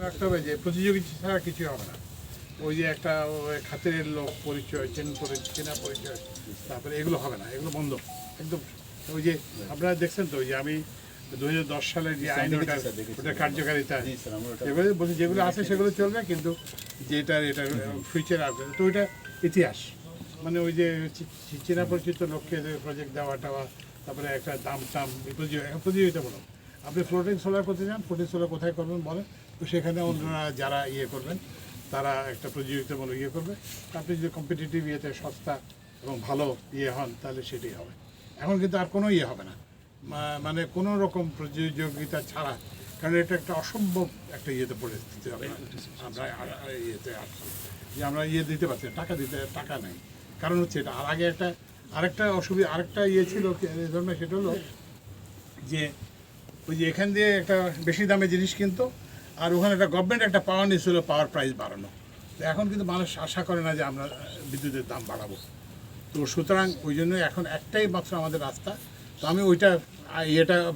রাখতে হবে যে প্রতিযোগিতা ছাড়া কিছুই হবে না। ওই যে একটা খাতিরের লোক পরিচয়, চেনা পরিচয়, তারপরে এগুলো হবে না, এগুলো বন্ধ একদম। ওই যে আপনারা দেখছেন তো, ওই যে আমি 2010 সালের যে আইন ওটার কার্যকারিতা, এগুলো বলছি যেগুলো আছে সেগুলো চলবে, কিন্তু যেটার ফিউচার আসবে তো ওইটা ইতিহাস। মানে ওই যে চেনা পরিচিত লোককে প্রজেক্ট দেওয়া টাওয়া, তারপরে একটা দাম টাম প্রতিযোগিতামূলক। আপনি ফ্লোটিং সোলার করতে চান, ফ্লোটিং সোলার কোথায় করবেন বলেন, তো সেখানে অন্যরা যারা করবেন তারা একটা প্রতিযোগিতামূলক করবে। আপনি যদি কম্পিটিটিভ ইয়েতে সস্তা এবং ভালো হন তাহলে সেটাই হবে। এখন কিন্তু আর কোনো হবে না, মানে কোনো রকম প্রতিযোগিতা ছাড়া, কারণ এটা একটা অসম্ভব একটা পরিস্থিতি হবে। আমরা আসছি যে আমরা দিতে পারছি না, টাকা নেই। কারণ হচ্ছে এটা আর আগে আরেকটা অসুবিধা, আরেকটা ছিল এই ধরনের, সেটা হলো যে ওই যে এখান দিয়ে একটা বেশি দামে জিনিস কিনতো, আর ওখানে একটা গভর্নমেন্ট একটা পাওয়ার নিয়েছিল পাওয়ার প্রাইস বাড়ানো। তো এখন কিন্তু মানুষ আশা করে না যে আমরা বিদ্যুতের দাম বাড়াবো। তো সুতরাং ওই জন্য এখন একটাই মাত্র আমাদের রাস্তা। তো আমি ওইটা